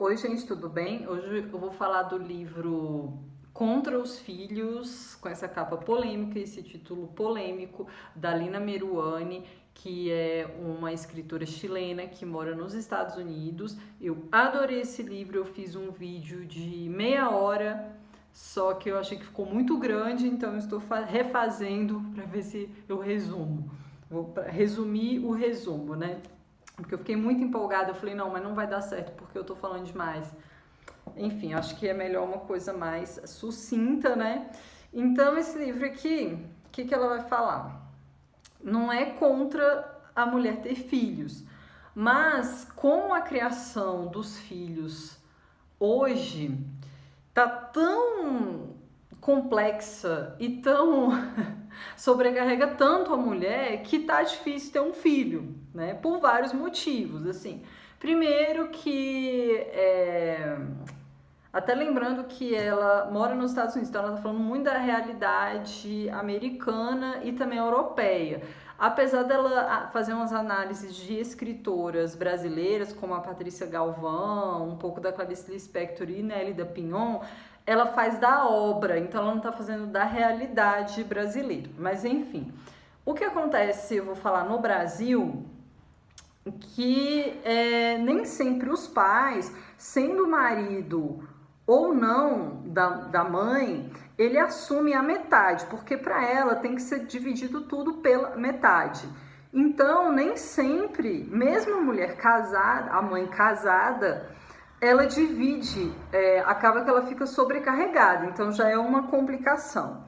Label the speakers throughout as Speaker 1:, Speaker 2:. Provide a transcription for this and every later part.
Speaker 1: Oi, gente, tudo bem? Hoje eu vou falar do livro Contra os Filhos, com essa capa polêmica, esse título polêmico, da Lina Meruane, que é uma escritora chilena que mora nos Estados Unidos. Eu adorei esse livro, eu fiz um vídeo de meia hora, só que eu achei que ficou muito grande, então eu estou refazendo para ver se eu resumo. Vou resumir o resumo, né? Porque eu fiquei muito empolgada, eu falei, não, mas não vai dar certo porque eu tô falando demais. Enfim, acho que é melhor uma coisa mais sucinta, né? Então, esse livro aqui, o que ela vai falar? Não é contra a mulher ter filhos, mas como a criação dos filhos hoje tá tão complexa e tão sobrecarrega tanto a mulher que tá difícil ter um filho, né? Por vários motivos, assim. Primeiro que até lembrando que ela mora nos Estados Unidos, então ela tá falando muito da realidade americana e também europeia. Apesar dela fazer umas análises de escritoras brasileiras, como a Patrícia Galvão, um pouco da Clarice Lispector e Nélida Pinhon, ela faz da obra, então ela não está fazendo da realidade brasileira. Mas enfim, o que acontece, eu vou falar no Brasil, que nem sempre os pais, sendo marido ou não da mãe, ele assume a metade, porque para ela tem que ser dividido tudo pela metade. Então, nem sempre, mesmo a mulher casada, a mãe casada, ela divide, acaba que ela fica sobrecarregada, então já é uma complicação.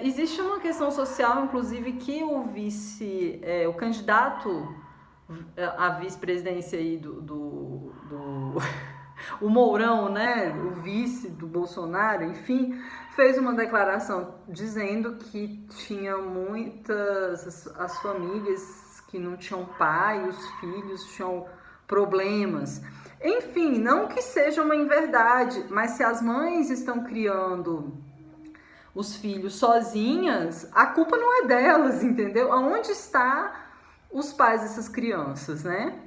Speaker 1: Existe uma questão social, inclusive, que o candidato à vice-presidência aí o Mourão, né, o vice do Bolsonaro, enfim, fez uma declaração dizendo que tinha muitas as famílias que não tinham pai, os filhos tinham problemas. Enfim, não que seja uma inverdade, mas se as mães estão criando os filhos sozinhas, a culpa não é delas, entendeu? Aonde está os pais dessas crianças, né?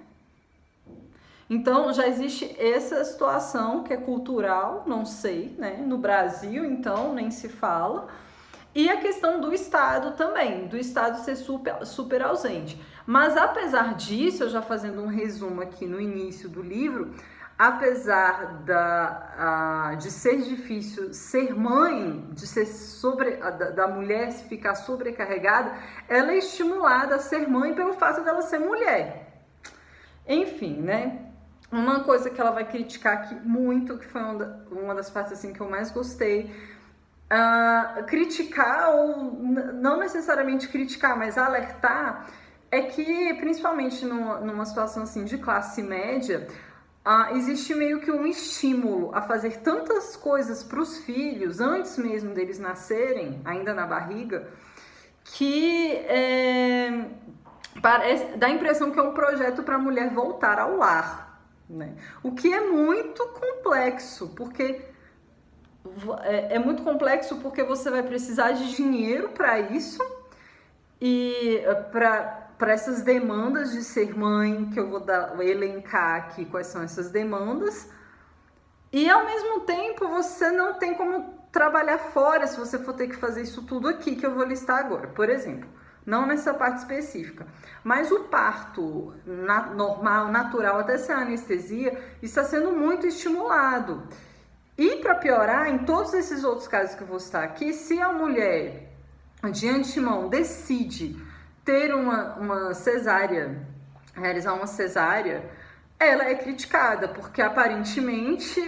Speaker 1: Então, já existe essa situação que é cultural, não sei, né? No Brasil, então, nem se fala. E a questão do Estado também, do Estado ser super ausente. Mas, apesar disso, eu já fazendo um resumo aqui no início do livro, apesar de ser difícil ser mãe, de ser da mulher ficar sobrecarregada, ela é estimulada a ser mãe pelo fato dela ser mulher. Enfim, né? Uma coisa que ela vai criticar aqui muito, que foi uma das partes assim que eu mais gostei, criticar, ou não necessariamente criticar, mas alertar, é que principalmente numa situação assim de classe média, existe meio que um estímulo a fazer tantas coisas para os filhos, antes mesmo deles nascerem, ainda na barriga, que dá a impressão que é um projeto para a mulher voltar ao lar, né? O que é muito complexo, porque muito complexo porque você vai precisar de dinheiro para isso e para essas demandas de ser mãe, que eu vou elencar aqui quais são essas demandas, e ao mesmo tempo você não tem como trabalhar fora se você for ter que fazer isso tudo aqui que eu vou listar agora. Por exemplo, não nessa parte específica, mas o parto normal, natural, até sem anestesia, está sendo muito estimulado. E para piorar, em todos esses outros casos que eu vou citar aqui, se a mulher de antemão decide ter uma cesárea, realizar uma cesárea, ela é criticada, porque aparentemente,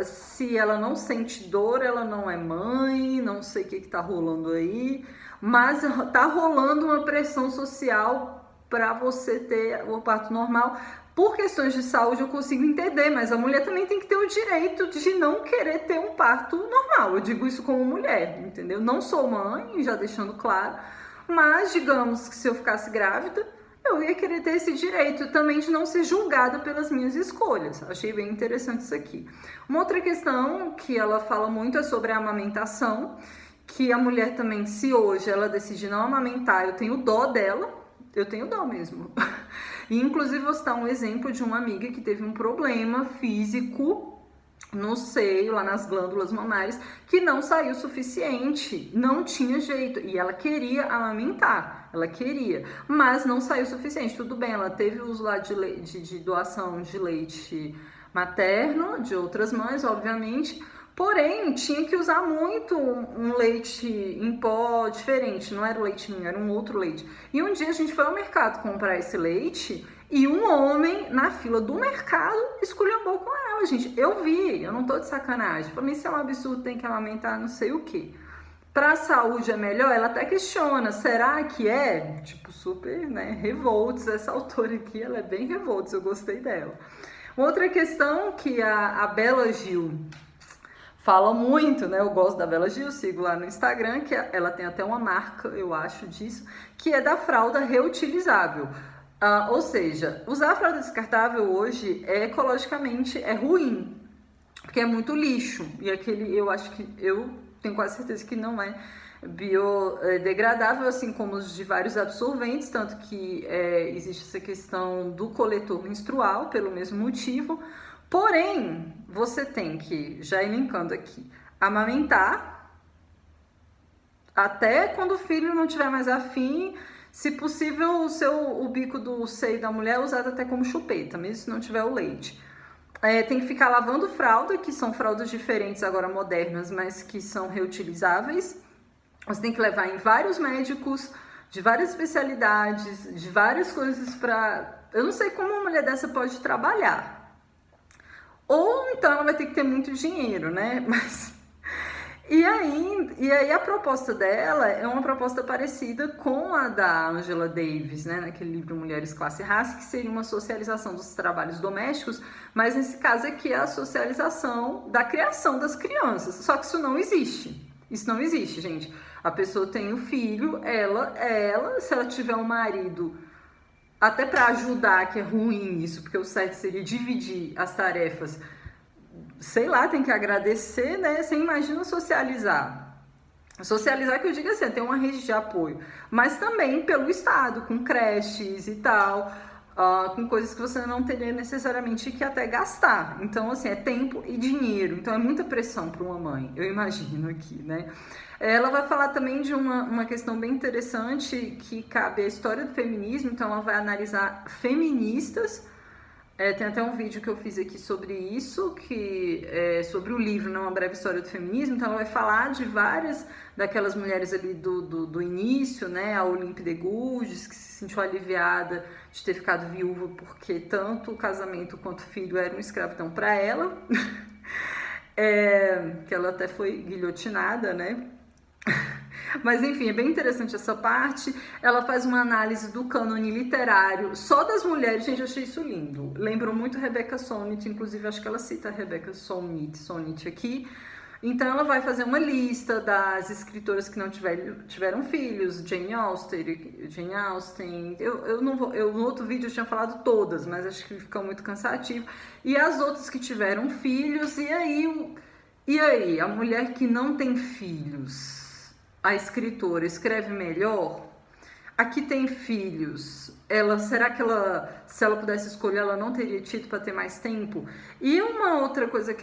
Speaker 1: se ela não sente dor, ela não é mãe, não sei o que tá rolando aí, mas tá rolando uma pressão social para você ter o parto normal. Por questões de saúde eu consigo entender, mas a mulher também tem que ter o direito de não querer ter um parto normal. Eu digo isso como mulher, entendeu? Não sou mãe, já deixando claro, mas digamos que se eu ficasse grávida, eu ia querer ter esse direito também de não ser julgada pelas minhas escolhas. Achei bem interessante isso aqui. Uma outra questão que ela fala muito é sobre a amamentação, que a mulher também, se hoje ela decidir não amamentar, eu tenho dó dela, eu tenho dó mesmo. E inclusive vou citar um exemplo de uma amiga que teve um problema físico no seio, lá nas glândulas mamárias, que não saiu o suficiente, não tinha jeito, e ela queria amamentar, ela queria, mas não saiu o suficiente. Tudo bem, ela teve uso lá de doação de leite materno, de outras mães, obviamente, porém, tinha que usar muito um leite em pó diferente, não era o leitinho, era um outro leite. E um dia a gente foi ao mercado comprar esse leite e um homem na fila do mercado esculhambou com ela, gente. Eu vi, eu não tô de sacanagem. Falei, isso é um absurdo, tem que amamentar não sei o quê. Pra saúde é melhor? Ela até questiona, será que é? Tipo, super, né, revoltos, essa autora aqui, ela é bem revoltos, eu gostei dela. Outra questão que a Bela Gil fala muito, né? Eu gosto da Bela Gil, sigo lá no Instagram, que ela tem até uma marca, eu acho, disso, que é da fralda reutilizável. Ou seja, usar a fralda descartável hoje ecologicamente é ruim, porque é muito lixo. E aquele, eu acho que, eu tenho quase certeza que não é biodegradável, assim como os de vários absorventes, tanto que existe essa questão do coletor menstrual, pelo mesmo motivo. Porém, você tem que, já elencando aqui, amamentar até quando o filho não tiver mais afim. Se possível, o bico do seio da mulher é usado até como chupeta, mesmo se não tiver o leite. Tem que ficar lavando fralda, que são fraldas diferentes agora modernas, mas que são reutilizáveis. Você tem que levar em vários médicos, de várias especialidades, de várias coisas pra... Eu não sei como uma mulher dessa pode trabalhar. Ou então ela vai ter que ter muito dinheiro, né? Mas... E aí a proposta dela é uma proposta parecida com a da Angela Davis, né, naquele livro Mulheres, Classe e Raça, que seria uma socialização dos trabalhos domésticos, mas nesse caso aqui é a socialização da criação das crianças. Só que isso não existe. Isso não existe, gente. A pessoa tem um filho, se ela tiver um marido, até para ajudar, que é ruim isso, porque o certo seria dividir as tarefas, sei lá, tem que agradecer, né? Você imagina socializar. Socializar, que eu digo assim, ter uma rede de apoio, mas também pelo Estado, com creches e tal, com coisas que você não teria necessariamente que até gastar. Então, assim, é tempo e dinheiro. Então, é muita pressão para uma mãe, eu imagino aqui, né? Ela vai falar também de uma questão bem interessante que cabe à história do feminismo. Então, ela vai analisar feministas. Tem até um vídeo que eu fiz aqui sobre isso, que é sobre o livro, Uma Breve História do Feminismo. Então ela vai falar de várias daquelas mulheres ali do início, né? A Olympe de Gouges, que se sentiu aliviada de ter ficado viúva porque tanto o casamento quanto o filho eram escravidão para ela. Que ela até foi guilhotinada, né? Mas enfim, é bem interessante essa parte. Ela faz uma análise do cânone literário só das mulheres. Gente, eu achei isso lindo. Lembrou muito Rebecca Solnit, inclusive acho que ela cita a Rebecca Solnit aqui. Então ela vai fazer uma lista das escritoras que não tiveram filhos, Jane Austen. Eu não vou, no outro vídeo eu tinha falado todas, mas acho que fica muito cansativo. E as outras que tiveram filhos. E aí, a mulher que não tem filhos, a escritora escreve melhor? A que tem filhos, será que se ela pudesse escolher, ela não teria tido para ter mais tempo? E uma outra coisa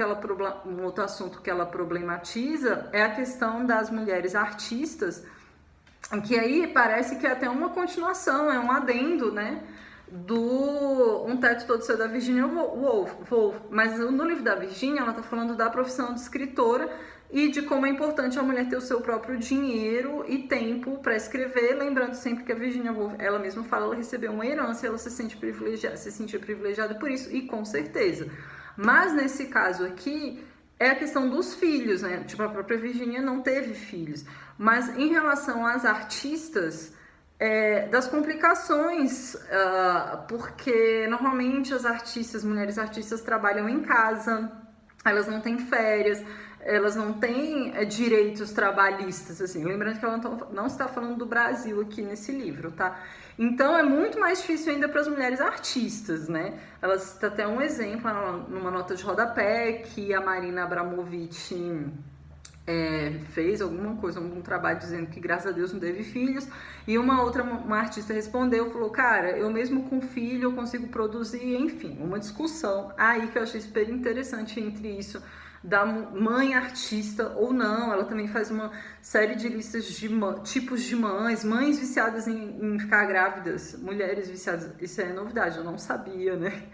Speaker 1: um outro assunto que ela problematiza é a questão das mulheres artistas, que aí parece que é até uma continuação, é um adendo, né? Um Teto Todo Seu da Virginia Woolf. Mas no livro da Virginia, ela tá falando da profissão de escritora e de como é importante a mulher ter o seu próprio dinheiro e tempo para escrever, lembrando sempre que a Virginia Woolf, ela mesma fala, ela recebeu uma herança e ela se sentia privilegiada por isso, e com certeza. Mas nesse caso aqui, é a questão dos filhos, né? Tipo, a própria Virginia não teve filhos. Mas em relação às artistas, das complicações, porque normalmente as mulheres artistas trabalham em casa, elas não têm férias, elas não têm direitos trabalhistas, assim. Lembrando que ela não está falando do Brasil aqui nesse livro, tá? Então é muito mais difícil ainda para as mulheres artistas, né? Ela cita até um exemplo numa nota de rodapé que a Marina Abramovic fez alguma coisa, algum trabalho dizendo que graças a Deus não teve filhos, e uma artista respondeu, falou, cara, eu mesmo com filho eu consigo produzir, enfim, uma discussão aí que eu achei super interessante entre isso da mãe artista ou não. Ela também faz uma série de listas de tipos de mães viciadas em ficar grávidas, mulheres viciadas, isso é novidade, eu não sabia, né?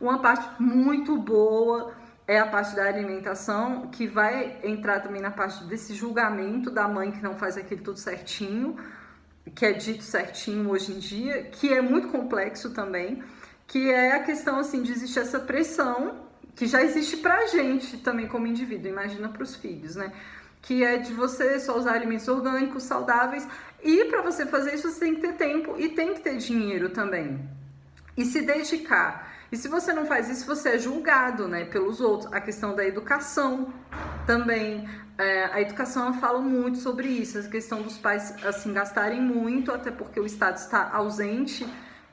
Speaker 1: Uma parte muito boa é a parte da alimentação, que vai entrar também na parte desse julgamento da mãe que não faz aquilo tudo certinho, que é dito certinho hoje em dia, que é muito complexo também, que é a questão assim de existir essa pressão que já existe pra gente também como indivíduo, imagina pros filhos, né? Que é de você só usar alimentos orgânicos, saudáveis, e para você fazer isso você tem que ter tempo e tem que ter dinheiro também. E se dedicar. E se você não faz isso, você é julgado, né, pelos outros. A questão da educação também. A educação fala muito sobre isso, a questão dos pais assim gastarem muito, até porque o Estado está ausente.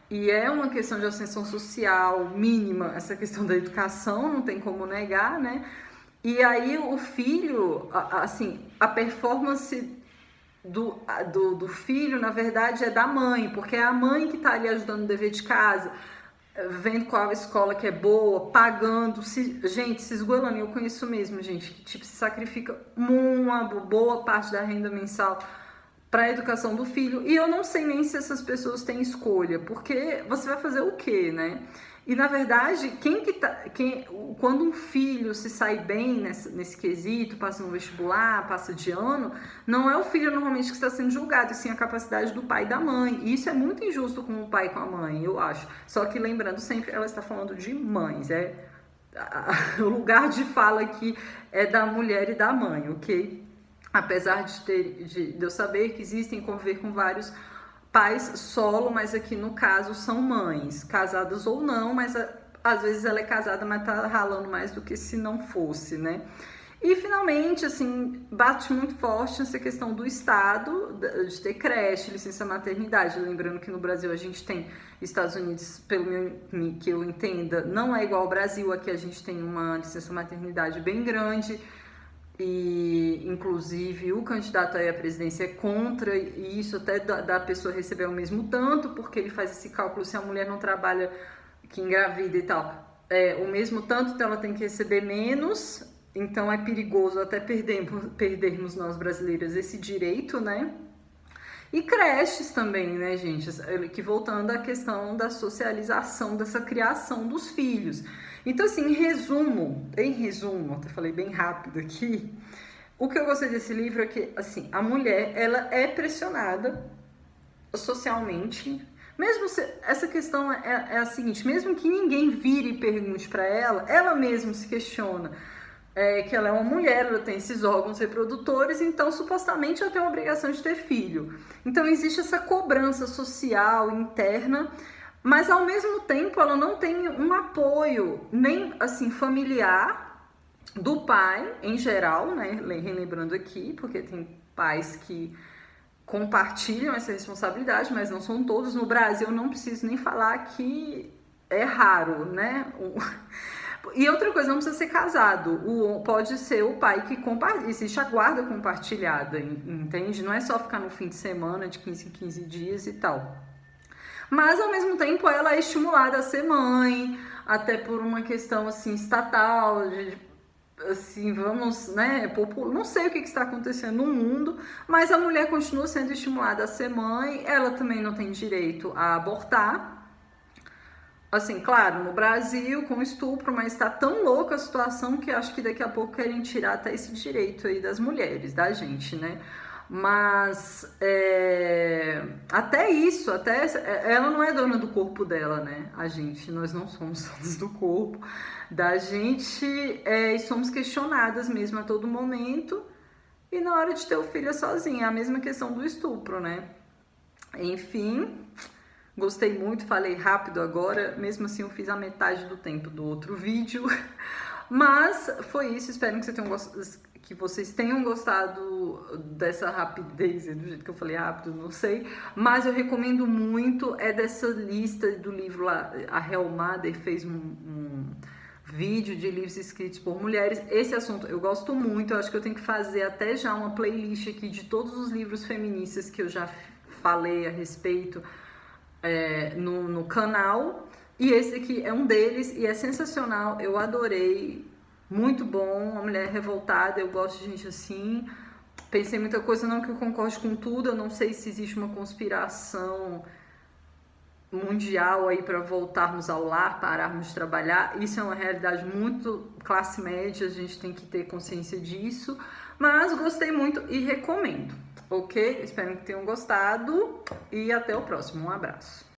Speaker 1: E é uma questão de ascensão social mínima, essa questão da educação, não tem como negar, né? E aí o filho, assim, a performance do filho, na verdade, é da mãe, porque é a mãe que tá ali ajudando o dever de casa, vendo qual a escola que é boa, pagando, gente, se esgoelando. Eu conheço mesmo, gente, que tipo, se sacrifica uma boa parte da renda mensal para a educação do filho, e eu não sei nem se essas pessoas têm escolha, porque você vai fazer o quê, né? E na verdade, quando um filho se sai bem nesse quesito, passa no vestibular, passa de ano, não é o filho normalmente que está sendo julgado, e sim a capacidade do pai e da mãe. E isso é muito injusto com o pai e com a mãe, eu acho. Só que lembrando sempre, ela está falando de mães, o lugar de fala aqui é da mulher e da mãe, ok? Apesar de eu saber que existem, conviver com vários pais solo, mas aqui no caso são mães, casadas ou não, mas às vezes ela é casada, mas tá ralando mais do que se não fosse, né? E finalmente, assim, bate muito forte essa questão do Estado, de ter creche, licença maternidade. Lembrando que no Brasil a gente tem, Estados Unidos, pelo que eu entenda, não é igual ao Brasil, aqui a gente tem uma licença maternidade bem grande. E inclusive o candidato aí à presidência é contra isso, até da pessoa receber o mesmo tanto, porque ele faz esse cálculo, se a mulher não trabalha, que engravida e tal, o mesmo tanto, então ela tem que receber menos, então é perigoso até perdermos nós brasileiras esse direito, né? E creches também, né, gente? Que voltando à questão da socialização, dessa criação dos filhos. Então, assim, em resumo, até falei bem rápido aqui, o que eu gostei desse livro é que, assim, a mulher, ela é pressionada socialmente, mesmo se, essa questão é a seguinte, mesmo que ninguém vire e pergunte para ela mesma se questiona, que ela é uma mulher, ela tem esses órgãos reprodutores, então supostamente ela tem a obrigação de ter filho. Então existe essa cobrança social interna, mas ao mesmo tempo ela não tem um apoio nem assim familiar do pai em geral, né? Relembrando aqui, porque tem pais que compartilham essa responsabilidade, mas não são todos. No Brasil, não preciso nem falar que é raro, né? E outra coisa, não precisa ser casado, pode ser o pai que compartilha, existe a guarda compartilhada, entende? Não é só ficar no fim de semana, de 15 em 15 dias e tal. Mas, ao mesmo tempo, ela é estimulada a ser mãe, até por uma questão, assim, estatal, assim, vamos, né, não sei o que está acontecendo no mundo, mas a mulher continua sendo estimulada a ser mãe, ela também não tem direito a abortar. Assim, claro, no Brasil, com estupro, mas tá tão louca a situação que acho que daqui a pouco querem tirar até esse direito aí das mulheres, da gente, né? Mas até isso, ela não é dona do corpo dela, né? A gente, nós não somos donas do corpo da gente e somos questionadas mesmo a todo momento. E na hora de ter o filho é sozinha, é a mesma questão do estupro, né? Enfim, gostei muito, falei rápido agora, mesmo assim eu fiz a metade do tempo do outro vídeo. Mas foi isso, espero que vocês tenham gostado dessa rapidez, do jeito que eu falei rápido, não sei. Mas eu recomendo muito, dessa lista do livro lá, a Hel Mader vídeo de livros escritos por mulheres. Esse assunto eu gosto muito, eu acho que eu tenho que fazer até já uma playlist aqui de todos os livros feministas que eu já falei a respeito no canal. E esse aqui é um deles e é sensacional, eu adorei, muito bom, uma mulher revoltada, eu gosto de gente assim. Pensei muita coisa, não que eu concorde com tudo, eu não sei se existe uma conspiração mundial aí para voltarmos ao lar, pararmos de trabalhar. Isso é uma realidade muito classe média, a gente tem que ter consciência disso, mas gostei muito e recomendo, ok? Espero que tenham gostado e até o próximo, um abraço.